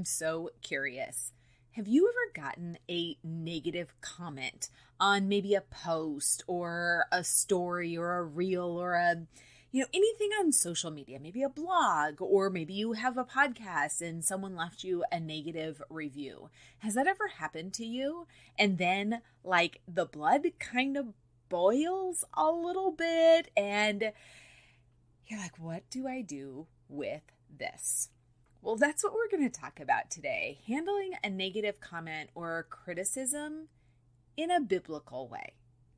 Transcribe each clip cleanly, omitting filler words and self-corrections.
I'm so curious. Have you ever gotten a negative comment on maybe a post or a story or a reel or anything on social media, maybe a blog, or maybe you have a podcast and someone left you a negative review? Has that ever happened to you? And then the blood kind of boils a little bit and you're like, what do I do with this? Well, that's what we're going to talk about today. Handling a negative comment or criticism in a biblical way.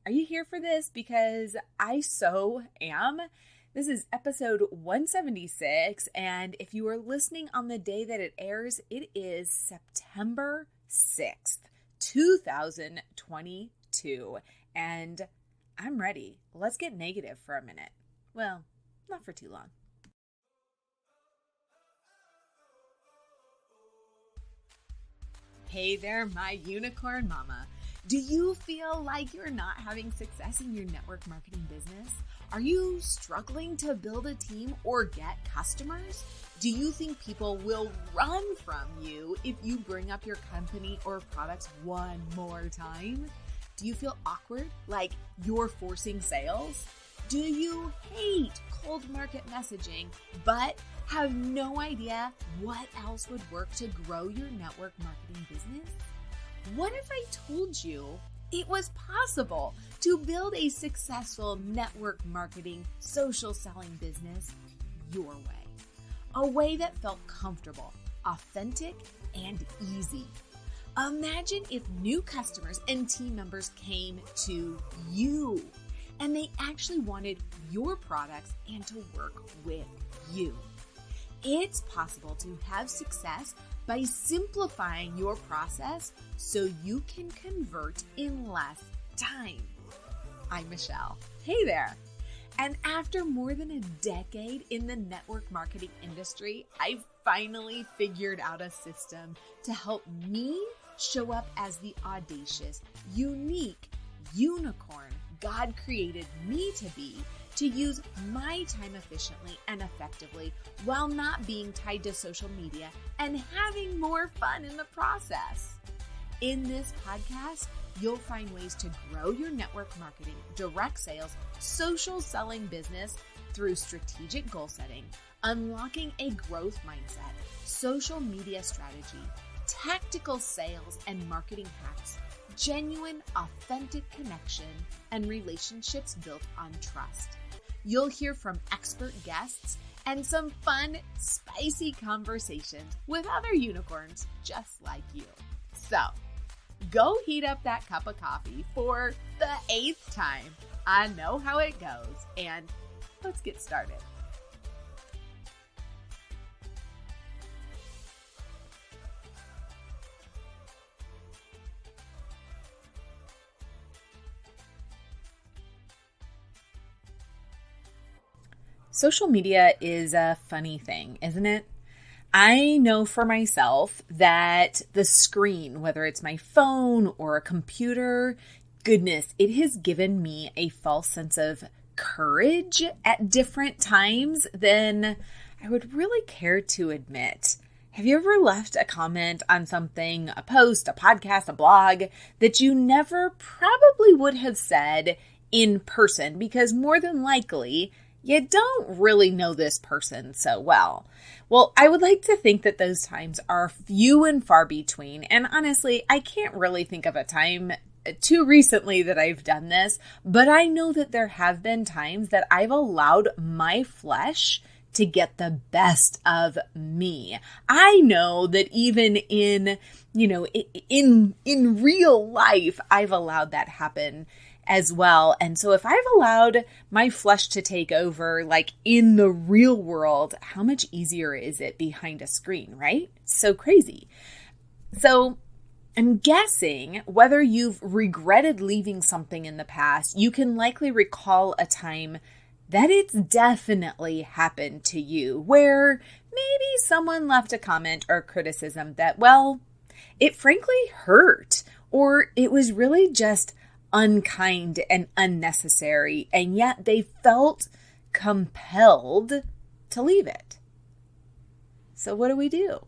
Are you here for this? Because I so am. This is episode 176. And if you are listening on the day that it airs, it is September 6th, 2022. And I'm ready. Let's get negative for a minute. Well, not for too long. Hey there, my unicorn mama. Do you feel like you're not having success in your network marketing business? Are you struggling to build a team or get customers? Do you think people will run from you if you bring up your company or products one more time? Do you feel awkward, like you're forcing sales? Do you hate cold market messaging, but have no idea what else would work to grow your network marketing business? What if I told you it was possible to build a successful network marketing, social selling business your way? A way that felt comfortable, authentic, and easy. Imagine if new customers and team members came to you and they actually wanted your products and to work with you. It's possible to have success by simplifying your process so you can convert in less time. I'm Michelle. Hey there. And after more than a decade in the network marketing industry, I've finally figured out a system to help me show up as the audacious, unique unicorn God created me to be, to use my time efficiently and effectively while not being tied to social media and having more fun in the process. In this podcast, you'll find ways to grow your network marketing, direct sales, social selling business through strategic goal setting, unlocking a growth mindset, social media strategy, tactical sales and marketing hacks, genuine, authentic connection, and relationships built on trust. You'll hear from expert guests and some fun, spicy conversations with other unicorns just like you. So, go heat up that cup of coffee for the 8th time. I know how it goes, and let's get started. Social media is a funny thing, isn't it? I know for myself that the screen, whether it's my phone or a computer, goodness, it has given me a false sense of courage at different times than I would really care to admit. Have you ever left a comment on something, a post, a podcast, a blog, that you never probably would have said in person because more than likely you don't really know this person so well? Well, I would like to think that those times are few and far between. And honestly, I can't really think of a time too recently that I've done this, but I know that there have been times that I've allowed my flesh to get the best of me. I know that even in real life, I've allowed that happen as well. And so if I've allowed my flesh to take over, like in the real world, how much easier is it behind a screen, right? So crazy. So I'm guessing whether you've regretted leaving something in the past, you can likely recall a time that it's definitely happened to you where maybe someone left a comment or criticism that, well, it frankly hurt, or it was really just unkind and unnecessary, and yet they felt compelled to leave it. So what do?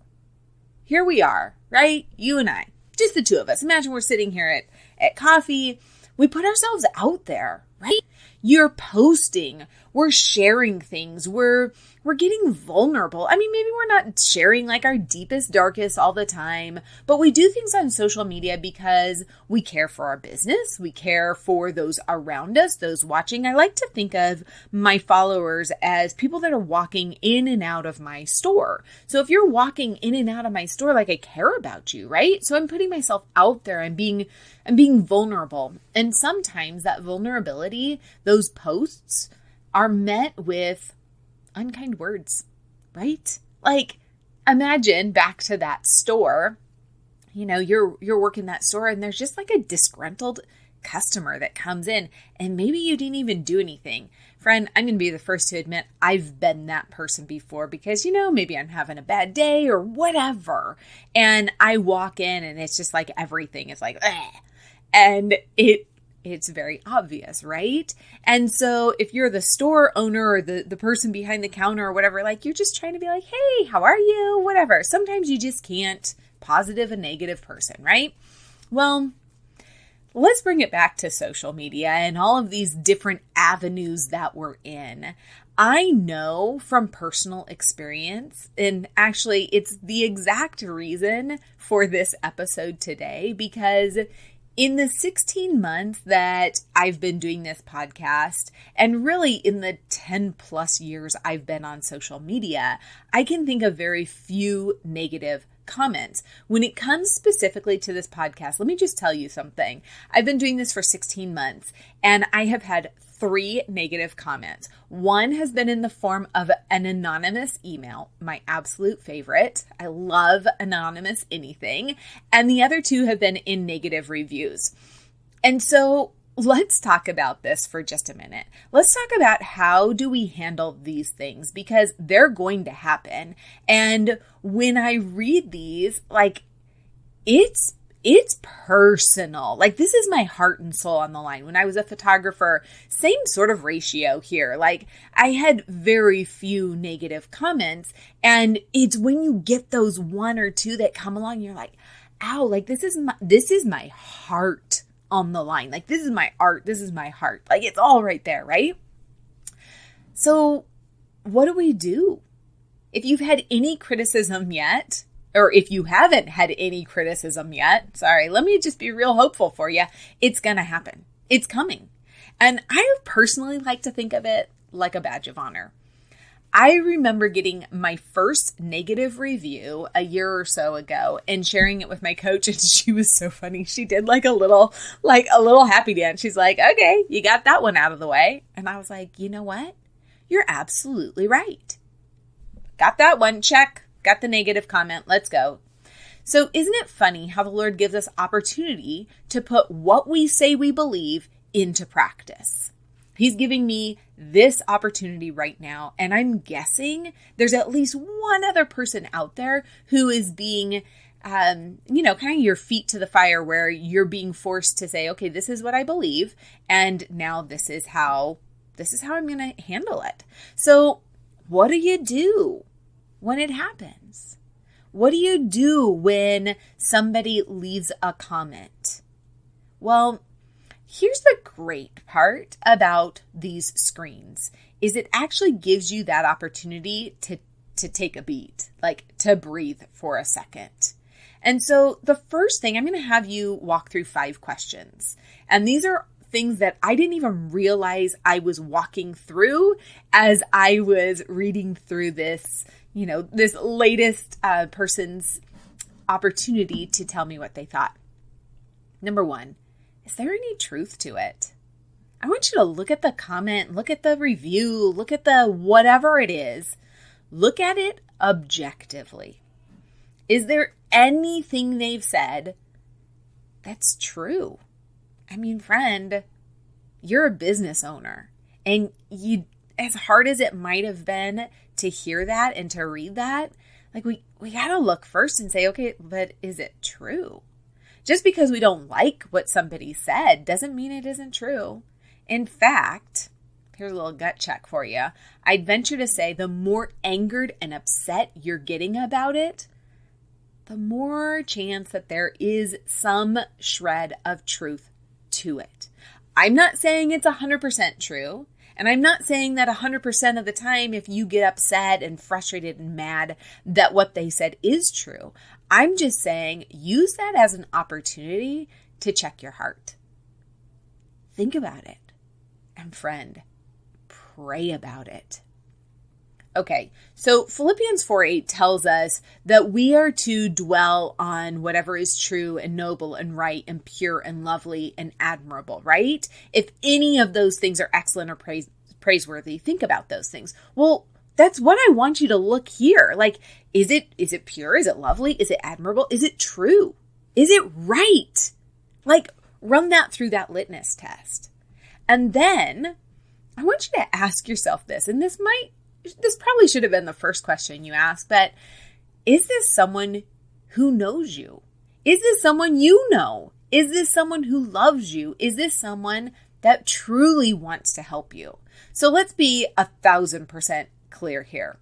here we are, right? You and I, just the two of us. Imagine we're sitting here at coffee. We put ourselves out there, right? You're posting, we're sharing things, we're getting vulnerable. I mean, maybe we're not sharing like our deepest, darkest all the time, but we do things on social media because we care for our business. We care for those around us, those watching. I like to think of my followers as people that are walking in and out of my store. So if you're walking in and out of my store, like I care about you, right? So I'm putting myself out there. I'm being vulnerable. And sometimes that vulnerability, those posts are met with unkind words, right? Like imagine back to that store, you're working that store and there's just like a disgruntled customer that comes in and maybe you didn't even do anything. Friend, I'm going to be the first to admit I've been that person before because, maybe I'm having a bad day or whatever. And I walk in and it's just like everything is like, ugh. And it's very obvious, right? And so if you're the store owner or the person behind the counter or whatever, like you're just trying to be like, hey, how are you? Whatever. Sometimes you just can't positive a negative person, right? Well, let's bring it back to social media and all of these different avenues that we're in. I know from personal experience, and actually it's the exact reason for this episode today, because in the 16 months that I've been doing this podcast, and really in the 10 plus years I've been on social media, I can think of very few negative comments. When it comes specifically to this podcast, let me just tell you something. I've been doing this for 16 months and I have had 3 negative comments. One has been in the form of an anonymous email, my absolute favorite. I love anonymous anything. And the other 2 have been in negative reviews. And so let's talk about this for just a minute. Let's talk about how do we handle these things, because they're going to happen. And when I read these, like it's personal. Like this is my heart and soul on the line. When I was a photographer, same sort of ratio here. Like I had very few negative comments, and it's when you get those 1 or 2 that come along, you're like, ow, like this is my heart on the line. Like this is my art. This is my heart. Like it's all right there, right? So what do we do? If you've had any criticism yet, or if you haven't had any criticism yet, sorry, let me just be real hopeful for you. It's going to happen. It's coming. And I personally like to think of it like a badge of honor. I remember getting my first negative review a year or so ago and sharing it with my coach, and she was so funny. She did like a little happy dance. She's like, okay, you got that one out of the way. And I was like, you know what? You're absolutely right. Got that one, check. Got the negative comment. Let's go. So isn't it funny how the Lord gives us opportunity to put what we say we believe into practice? He's giving me this opportunity right now, and I'm guessing there's at least one other person out there who is being, kind of your feet to the fire, where you're being forced to say, okay, this is what I believe, and now this is how I'm going to handle it. So what do you do when it happens? What do you do when somebody leaves a comment? Well, here's the great part about these screens is it actually gives you that opportunity to take a beat, like to breathe for a second. And so the first thing, I'm going to have you walk through 5 questions. And these are things that I didn't even realize I was walking through as I was reading through this, this latest person's opportunity to tell me what they thought. Number 1, is there any truth to it? I want you to look at the comment, look at the review, look at the whatever it is. Look at it objectively. Is there anything they've said that's true? I mean, friend, you're a business owner, and you, as hard as it might have been to hear that and to read that, like we got to look first and say, okay, but is it true? Just because we don't like what somebody said doesn't mean it isn't true. In fact, here's a little gut check for you. I'd venture to say the more angered and upset you're getting about it, the more chance that there is some shred of truth to it. I'm not saying it's 100% true. And I'm not saying that 100% of the time, if you get upset and frustrated and mad, that what they said is true. I'm just saying use that as an opportunity to check your heart. Think about it. And friend, pray about it. Okay, so Philippians 4:8 tells us that we are to dwell on whatever is true and noble and right and pure and lovely and admirable, right? If any of those things are excellent or praiseworthy, think about those things. Well, that's what I want you to look here. Like, is it pure? Is it lovely? Is it admirable? Is it true? Is it right? Like, run that through that litmus test. And then I want you to ask yourself this, and this probably should have been the first question you asked, but is this someone who knows you? Is this someone you know? Is this someone who loves you? Is this someone that truly wants to help you? So let's be 1,000% clear here.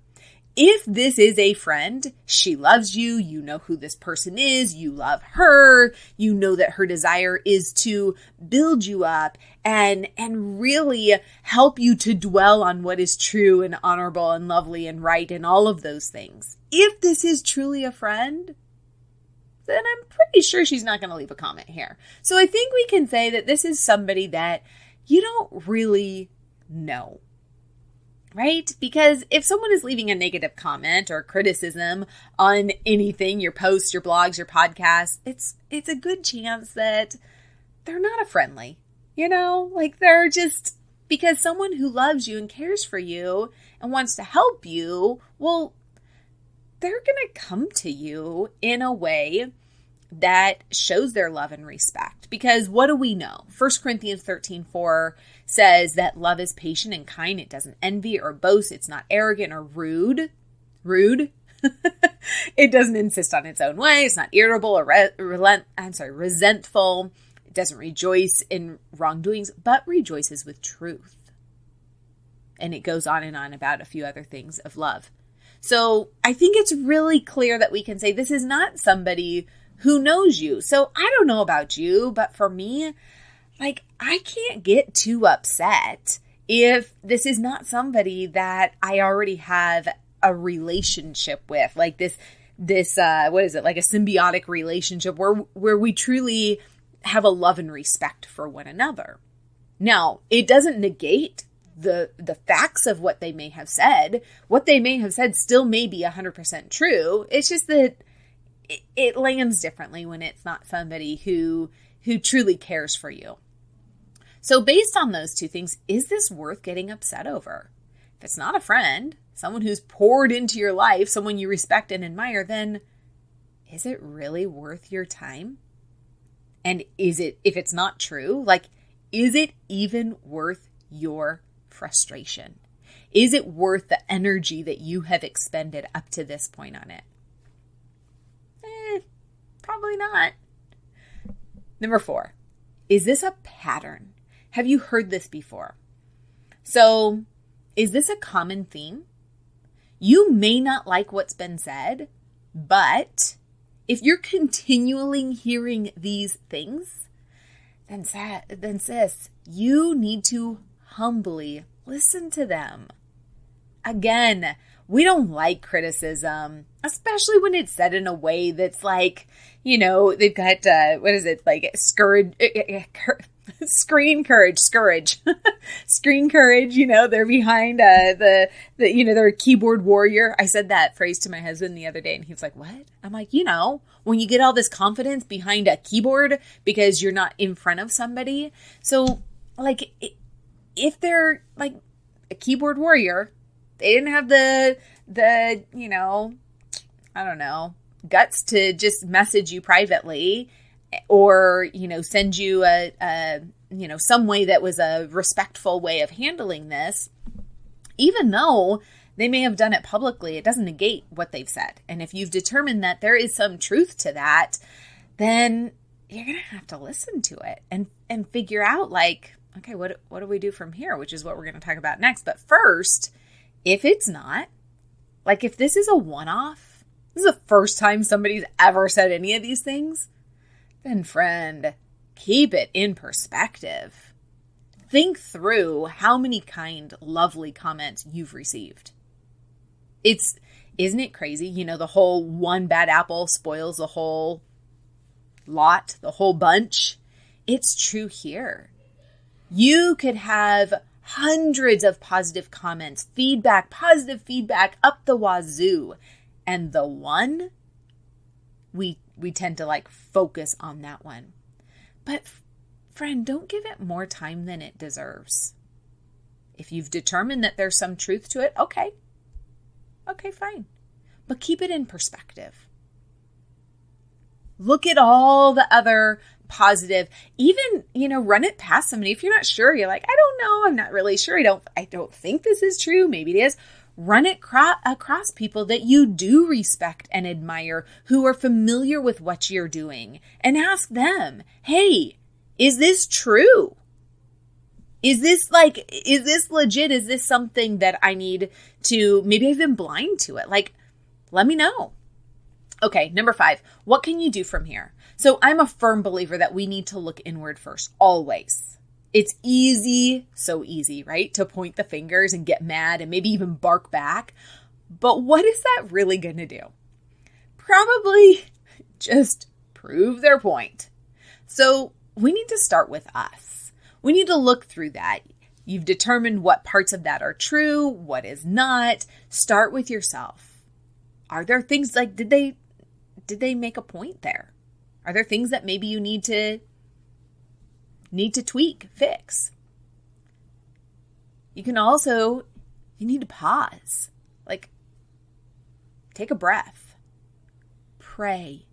If this is a friend, she loves you, you know who this person is, you love her, you know that her desire is to build you up and really help you to dwell on what is true and honorable and lovely and right and all of those things. If this is truly a friend, then I'm pretty sure she's not going to leave a comment here. So I think we can say that this is somebody that you don't really know. Right? Because if someone is leaving a negative comment or criticism on anything, your posts, your blogs, your podcasts, it's a good chance that they're not a friendly, like they're just, because someone who loves you and cares for you and wants to help you, well, they're going to come to you in a way that shows their love and respect. Because what do we know? 1 Corinthians 13:4 says that love is patient and kind. It doesn't envy or boast. It's not arrogant or rude. It doesn't insist on its own way. It's not irritable or resentful. It doesn't rejoice in wrongdoings, but rejoices with truth. And it goes on and on about a few other things of love. So I think it's really clear that we can say this is not somebody who knows you. So I don't know about you, but for me, like, I can't get too upset if this is not somebody that I already have a relationship with, like this, what is it? Like a symbiotic relationship where we truly have a love and respect for one another. Now, it doesn't negate the facts of what they may have said. What they may have said still may be 100% true. It's just that it lands differently when it's not somebody who truly cares for you. So based on those two things, is this worth getting upset over? If it's not a friend, someone who's poured into your life, someone you respect and admire, then is it really worth your time? And if it's not true, like, is it even worth your frustration? Is it worth the energy that you have expended up to this point on it? Probably not. Number 4, is this a pattern? Have you heard this before? So, is this a common theme? You may not like what's been said, but if you're continually hearing these things, then sis, you need to humbly listen to them. Again, we don't like criticism, especially when it's said in a way that's like, they've got, screen courage, screen courage, they're behind they're a keyboard warrior. I said that phrase to my husband the other day and he was like, what? I'm like, when you get all this confidence behind a keyboard because you're not in front of somebody. So like, if they're like a keyboard warrior, they didn't have the I don't know, guts to just message you privately or, send you some way that was a respectful way of handling this. Even though they may have done it publicly, it doesn't negate what they've said. And if you've determined that there is some truth to that, then you're going to have to listen to it and figure out like, okay, what do we do from here? Which is what we're going to talk about next. But first, if it's not, like if this is a one-off, This is the first time somebody's ever said any of these things? Then friend, keep it in perspective. Think through how many kind, lovely comments you've received. Isn't it crazy? The whole one bad apple spoils the whole lot, the whole bunch. It's true here. You could have hundreds of positive comments, positive feedback up the wazoo. And the one, we tend to focus on that one. But friend, don't give it more time than it deserves. If you've determined that there's some truth to it, okay, fine. But keep it in perspective. Look at all the other positive, even, run it past somebody. If you're not sure, you're like, I don't know, I'm not really sure. I don't think this is true. Maybe it is. Run it across people that you do respect and admire, who are familiar with what you're doing, and ask them, hey, is this true? Is this legit? Is this something that I need to, maybe I've been blind to it. Let me know. Okay, number 5, what can you do from here? So I'm a firm believer that we need to look inward first, always. It's easy, so easy, right? To point the fingers and get mad and maybe even bark back. But what is that really going to do? Probably just prove their point. So we need to start with us. We need to look through that. You've determined what parts of that are true, what is not. Start with yourself. Are there things did they make a point there? Are there things that maybe you need to tweak, fix? You need to pause. Take a breath. Pray.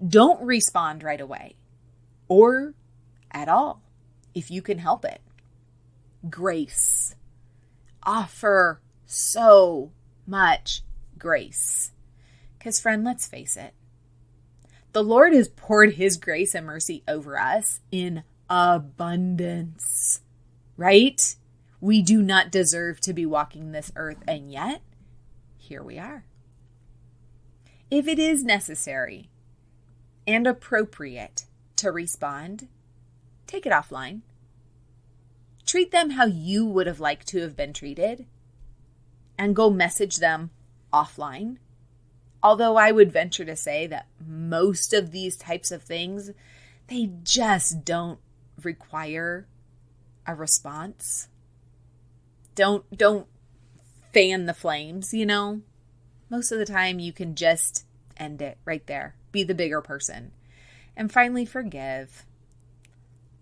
Don't respond right away or at all if you can help it. Grace. Offer so much grace. Because friend, let's face it. The Lord has poured his grace and mercy over us in abundance, right? We do not deserve to be walking this earth, and yet, here we are. If it is necessary and appropriate to respond, take it offline. Treat them how you would have liked to have been treated, and go message them offline. Although I would venture to say that most of these types of things, they just don't require a response. Don't fan the flames, Most of the time you can just end it right there. Be the bigger person. And finally, forgive.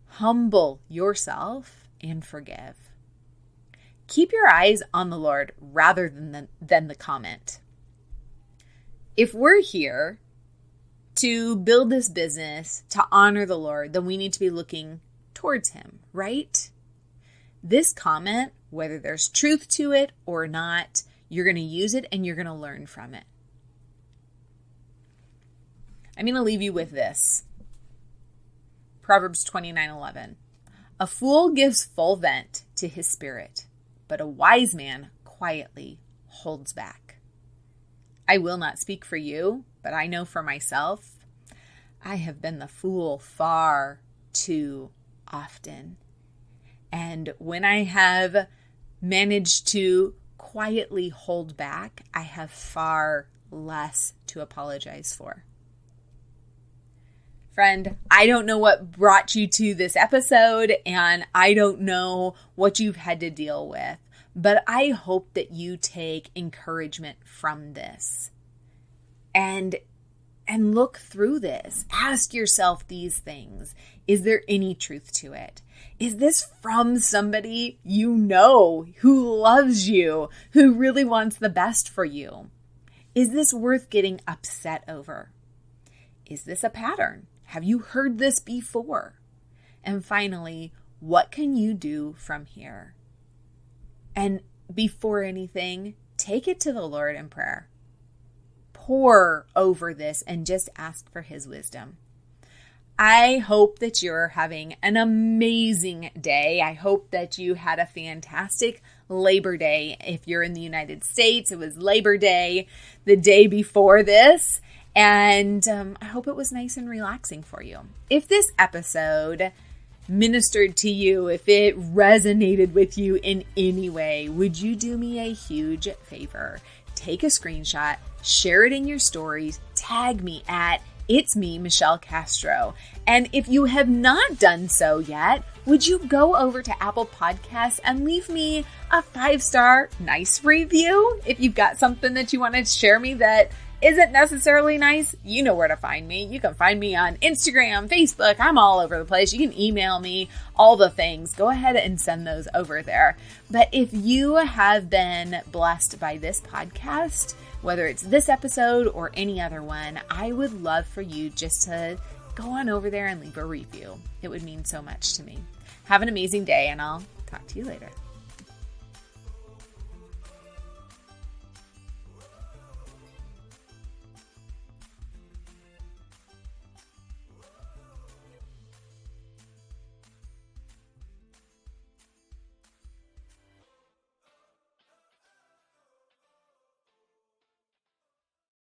Humble yourself and forgive. Keep your eyes on the Lord rather than the comment. If we're here to build this business, to honor the Lord, then we need to be looking towards him, right? This comment, whether there's truth to it or not, you're going to use it and you're going to learn from it. I'm going to leave you with this. Proverbs 29:11. A fool gives full vent to his spirit, but a wise man quietly holds back. I will not speak for you, but I know for myself, I have been the fool far too often. And when I have managed to quietly hold back, I have far less to apologize for. Friend, I don't know what brought you to this episode, and I don't know what you've had to deal with. But I hope that you take encouragement from this and look through this. Ask yourself these things. Is there any truth to it? Is this from somebody who loves you, who really wants the best for you? Is this worth getting upset over? Is this a pattern? Have you heard this before? And finally, what can you do from here? And before anything, take it to the Lord in prayer. Pour over this and just ask for his wisdom. I hope that you're having an amazing day. I hope that you had a fantastic Labor Day. If you're in the United States, it was Labor Day the day before this. And I hope it was nice and relaxing for you. If this episode ministered to you, if it resonated with you in any way, would you do me a huge favor? Take a screenshot, share it in your stories, tag me at It's Me, Michelle Castro. And if you have not done so yet, would you go over to Apple Podcasts and leave me a 5-star nice review? If you've got something that you want to share me that isn't necessarily nice, you know where to find me. You can find me on Instagram, Facebook. I'm all over the place. You can email me, all the things. Go ahead and send those over there. But if you have been blessed by this podcast, whether it's this episode or any other one, I would love for you just to go on over there and leave a review. It would mean so much to me. Have an amazing day, and I'll talk to you later.